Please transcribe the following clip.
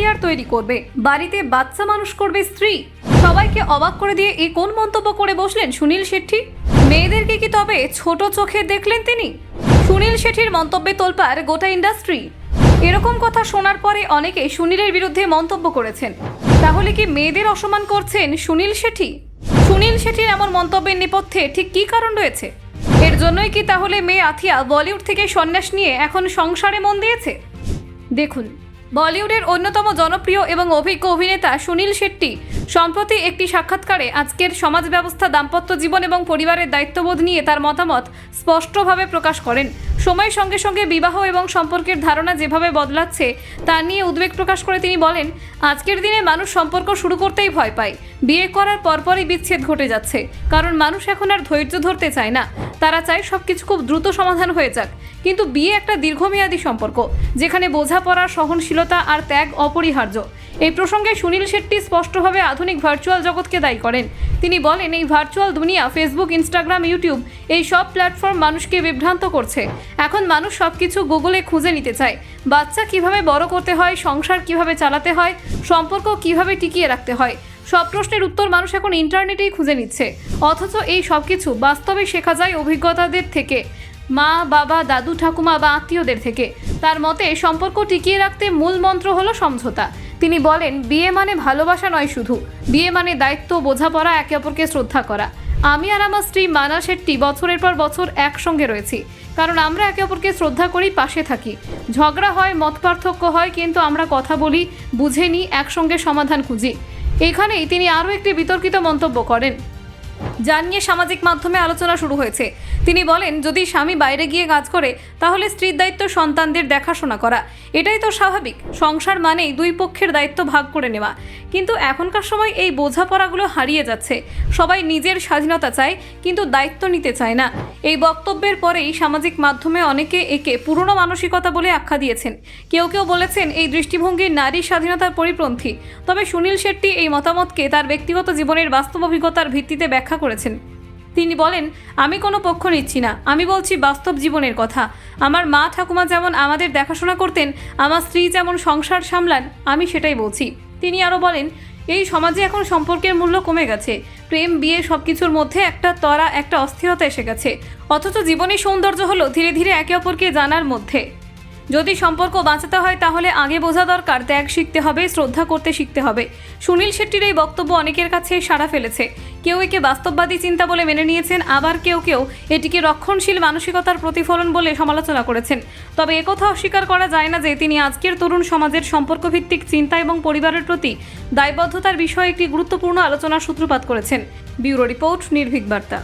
Career তৈরি করবে, বাড়িতে বাচ্চা মানুষ করবে স্ত্রী। সবাইকে অবাক করে দিয়ে এই কোন মন্তব্য করে বসলেন সুনীল শেট্টি? মেয়েদেরকে কি তবে ছোট চোখে দেখলেন তিনি? সুনীল শেট্টির মন্তব্যে তোলপাড় গোটা ইন্ডাস্ট্রি। এরকম কথা শোনার পরে অনেকে সুনীলের বিরুদ্ধে মন্তব্য করেছেন। তাহলে কি মেয়েদের অসম্মান করছেন সুনীল শেট্টি? সুনীল শেট্টির এমন মন্তব্যের নেপথ্যে ঠিক কী কারণ রয়েছে? এর জন্যই কি তাহলে মেয়ে আথিয়া বলিউড থেকে সন্ন্যাস নিয়ে এখন সংসারে মন দিয়েছে? দেখুন, বলিউডের অন্যতম জনপ্রিয় এবং অভিজ্ঞ অভিনেতা সুনীল শেট্টি সম্প্রতি একটি সাক্ষাৎকারে আজকের সমাজ ব্যবস্থা, দাম্পত্য জীবন এবং পরিবারের দায়িত্ববোধ নিয়ে তার মতামত স্পষ্টভাবে প্রকাশ করেন। সময়ের সঙ্গে সঙ্গে বিবাহ এবং সম্পর্কের ধারণা যেভাবে বদলাচ্ছে তা নিয়ে উদ্বেগ প্রকাশ করে তিনি বলেন, আজকের দিনে মানুষ সম্পর্ক শুরু করতেই ভয় পায়। বিয়ে করার পরপরই বিচ্ছেদ ঘটে যাচ্ছে, কারণ মানুষ এখন আর ধৈর্য ধরতে চায় না। তারা চায় সবকিছু খুব দ্রুত সমাধান হয়ে যাক। কিন্তু বিয়ে একটা দীর্ঘমেয়াদী সম্পর্ক, যেখানে বোঝাপড়া, সহনশীলতা আর ত্যাগ অপরিহার্য। এই প্রসঙ্গে সুনীল শেট্টি স্পষ্টভাবে আধুনিক ভার্চুয়াল জগৎকে দায়ী করেন। তিনি বলেন, এই ভার্চুয়াল দুনিয়া, ফেসবুক, ইনস্টাগ্রাম, ইউটিউব, এই সব প্ল্যাটফর্ম মানুষকে বিভ্রান্ত করছে। এখন মানুষ সবকিছু গুগলে খুঁজে নিতে চায়। বাচ্চা কিভাবে বড় করতে হয়, সংসার কিভাবে চালাতে হয়, সম্পর্ক কিভাবে টিকিয়ে রাখতে হয়, সব প্রশ্নের উত্তর মানুষ এখন ইন্টারনেটেই খুঁজে নিচ্ছে। অথচ এই সব কিছু বাস্তবে শেখা যায় অভিজ্ঞতাদের থেকে, মা, বাবা, দাদু, ঠাকুমা বা আত্মীয়দের থেকে। তার মতে সম্পর্ক টিকিয়ে রাখতে মূল মন্ত্র হলো সমঝোতা। তিনি বলেন, বিয়ে মানে ভালোবাসা নয় শুধু, বিয়ে মানে দায়িত্ব, বোঝাপড়া, একে অপরকে শ্রদ্ধা করা। আমি আর আমার স্ত্রী মানা শেট্টি বছরের পর বছর একসঙ্গে রয়েছি, কারণ আমরা একে অপরকে শ্রদ্ধা করি, পাশে থাকি। ঝগড়া হয়, মত পার্থক্য হয়, কিন্তু আমরা কথা বলি, বুঝে নিই, একসঙ্গে সমাধান খুঁজি। এখানেই তিনি আরও একটি বিতর্কিত মন্তব্য করেন, যা নিয়ে সামাজিক মাধ্যমে আলোচনা শুরু হয়েছে। তিনি বলেন, যদি স্বামী বাইরে গিয়ে কাজ করে তাহলে স্ত্রীর দায়িত্ব সন্তানদের দেখাশোনা করা, এটাই তো স্বাভাবিক। সংসার মানেই দুই পক্ষের দায়িত্ব ভাগ করে নেওয়া। কিন্তু এখনকার সময় এই বোঝাপড়াগুলো হারিয়ে যাচ্ছে। সবাই নিজের স্বাধীনতা চায়, কিন্তু দায়িত্ব নিতে চায় না। এই বক্তব্যের পরেই সামাজিক মাধ্যমে অনেকে একে পুরনো মানসিকতা বলে আখ্যা দিয়েছেন। কেউ কেউ বলেছেন এই দৃষ্টিভঙ্গি নারী স্বাধীনতার পরিপন্থী। তবে সুনীল শেট্টি এই মতামতকে তার ব্যক্তিগত জীবনের বাস্তব অভিজ্ঞতার ভিত্তিতে ব্যাখ্যা করেছেন। তিনি বলেন, আমি কোনো পক্ষ নিচ্ছি না, আমি বলছি বাস্তব জীবনের কথা। আমার মা ঠাকুমা যেমন আমাদের দেখাশোনা করতেন, আমার স্ত্রী যেমন সংসার সামলান, আমি সেটাই বলছি। তিনি আরও বলেন, এই সমাজে এখন সম্পর্কের মূল্য কমে গেছে। প্রেম, বিয়ে সব কিছুর মধ্যে একটা তরা, একটা অস্থিরতা এসে গেছে। অথচ জীবনের সৌন্দর্য হলো ধীরে ধীরে একে অপরকে জানার মধ্যে। যদি সম্পর্ক বাঁচাতে হয় তাহলে আগে বোঝা দরকার, ত্যাগ শিখতে হবে, শ্রদ্ধা করতে শিখতে হবে। সুনীল শেট্টির এই বক্তব্য অনেকের কাছে সাড়া ফেলেছে। কেউ একে বাস্তববাদী চিন্তা বলে মেনে নিয়েছেন, আবার কেউ কেউ এটিকে রক্ষণশীল মানসিকতার প্রতিফলন বলে সমালোচনা করেছেন। তবে একথা অস্বীকার করা যায় না যে তিনি আজকের তরুণ সমাজের সম্পর্কভিত্তিক চিন্তা এবং পরিবারের প্রতি দায়বদ্ধতার বিষয়ে একটি গুরুত্বপূর্ণ আলোচনার সূত্রপাত করেছেন। ব্যুরো রিপোর্ট, নির্ভীক বার্তা।